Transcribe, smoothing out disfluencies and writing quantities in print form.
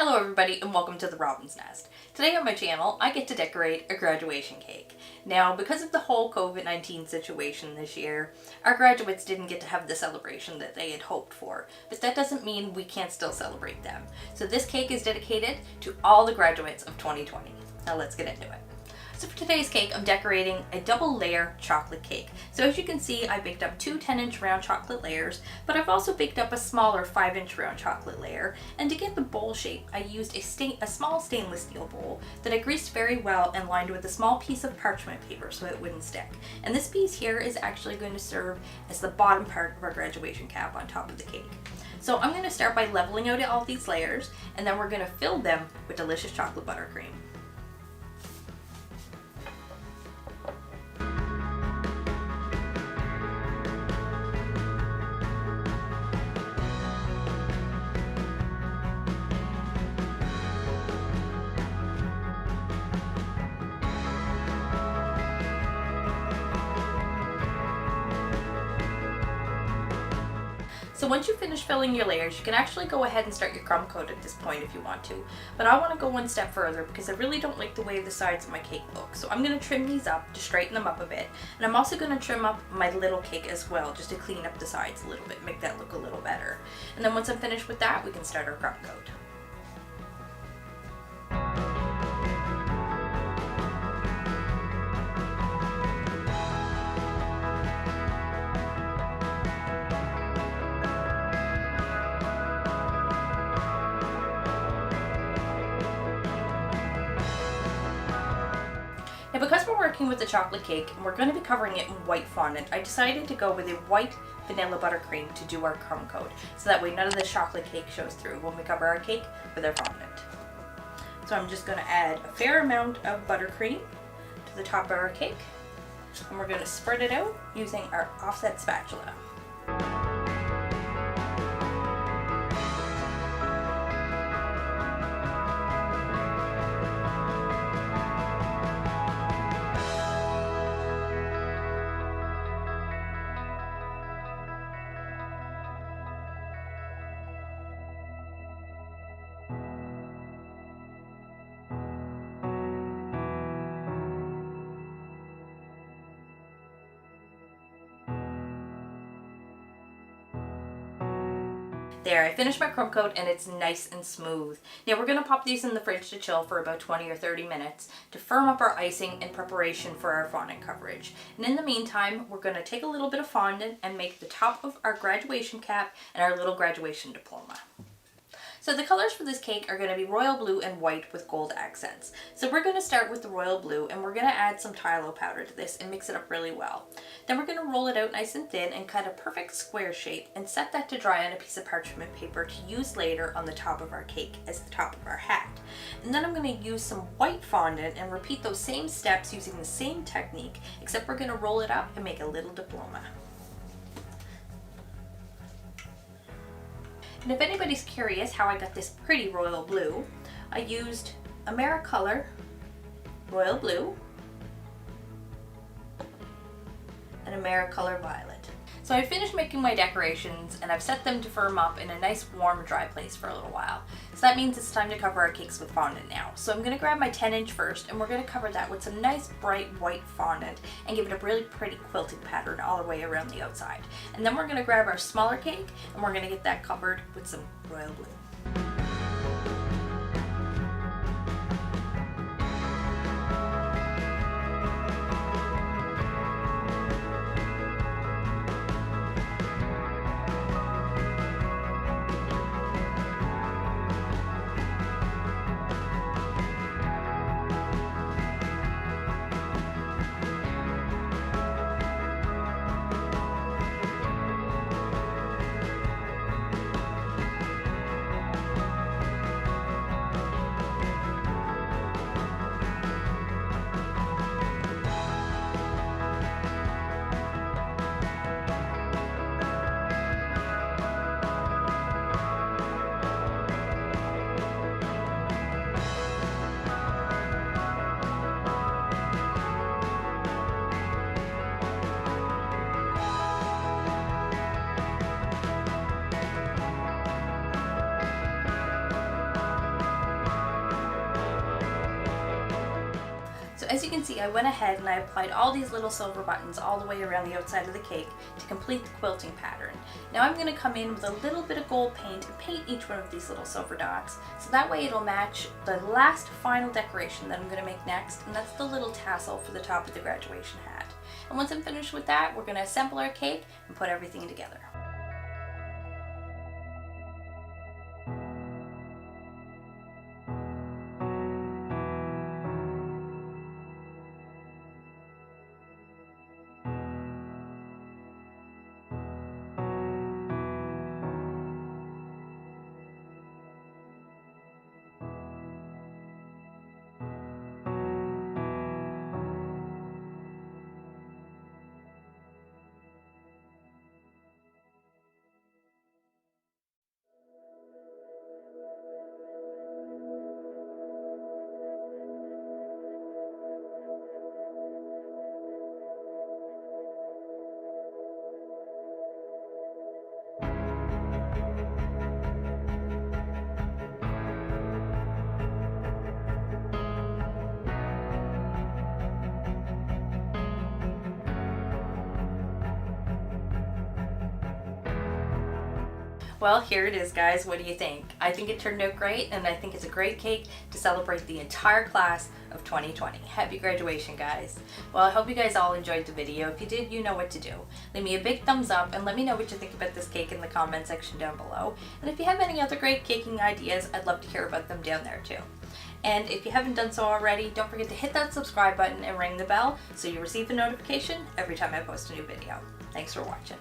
Hello everybody and welcome to the Robin's Nest. Today on my channel I get to decorate a graduation cake. Now because of the whole COVID-19 situation this year, our graduates didn't get to have the celebration that they had hoped for, but that doesn't mean we can't still celebrate them. So this cake is dedicated to all the graduates of 2020. Now let's get into it. So for today's cake, I'm decorating a double layer chocolate cake. So as you can see, I baked up two 10-inch round chocolate layers, but I've also baked up a smaller 5-inch round chocolate layer. And to get the bowl shape, I used a small stainless steel bowl that I greased very well and lined with a small piece of parchment paper so it wouldn't stick. And this piece here is actually going to serve as the bottom part of our graduation cap on top of the cake. So I'm going to start by leveling out all these layers, and then we're going to fill them with delicious chocolate buttercream. So once you finish filling your layers, you can actually go ahead and start your crumb coat at this point if you want to. But I want to go one step further because I really don't like the way the sides of my cake look. So I'm going to trim these up to straighten them up a bit. And I'm also going to trim up my little cake as well, just to clean up the sides a little bit, make that look a little better. And then once I'm finished with that, we can start our crumb coat. Now because we're working with the chocolate cake and we're going to be covering it in white fondant, I decided to go with a white vanilla buttercream to do our crumb coat, so that way none of the chocolate cake shows through when we cover our cake with our fondant. So I'm just going to add a fair amount of buttercream to the top of our cake, and we're going to spread it out using our offset spatula. There, I finished my crumb coat and it's nice and smooth. Now we're going to pop these in the fridge to chill for about 20 or 30 minutes to firm up our icing in preparation for our fondant coverage. And in the meantime, we're going to take a little bit of fondant and make the top of our graduation cap and our little graduation diploma. So the colors for this cake are going to be royal blue and white with gold accents. So we're going to start with the royal blue and we're going to add some phthalo powder to this and mix it up really well. Then we're going to roll it out nice and thin and cut a perfect square shape and set that to dry on a piece of parchment paper to use later on the top of our cake as the top of our hat. And then I'm going to use some white fondant and repeat those same steps using the same technique, except we're going to roll it up and make a little diploma. And if anybody's curious how I got this pretty royal blue, I used Americolor Royal Blue and Americolor Violet. So I finished making my decorations and I've set them to firm up in a nice warm dry place for a little while. So that means it's time to cover our cakes with fondant now. So I'm going to grab my 10-inch first and we're going to cover that with some nice bright white fondant and give it a really pretty quilting pattern all the way around the outside. And then we're going to grab our smaller cake and we're going to get that covered with some royal blue. as you can see, I went ahead and I applied all these little silver buttons all the way around the outside of the cake to complete the quilting pattern. Now I'm going to come in with a little bit of gold paint and paint each one of these little silver dots, so that way it'll match the last final decoration that I'm going to make next, and that's the little tassel for the top of the graduation hat. And once I'm finished with that, we're going to assemble our cake and put everything together. Well, here it is, guys. What do you think? I think it turned out great, and I think it's a great cake to celebrate the entire class of 2020. Happy graduation, guys. Well, I hope you guys all enjoyed the video. If you did, you know what to do. Leave me a big thumbs up and let me know what you think about this cake in the comment section down below. And if you have any other great caking ideas, I'd love to hear about them down there too. And if you haven't done so already, don't forget to hit that subscribe button and ring the bell so you receive a notification every time I post a new video. Thanks for watching.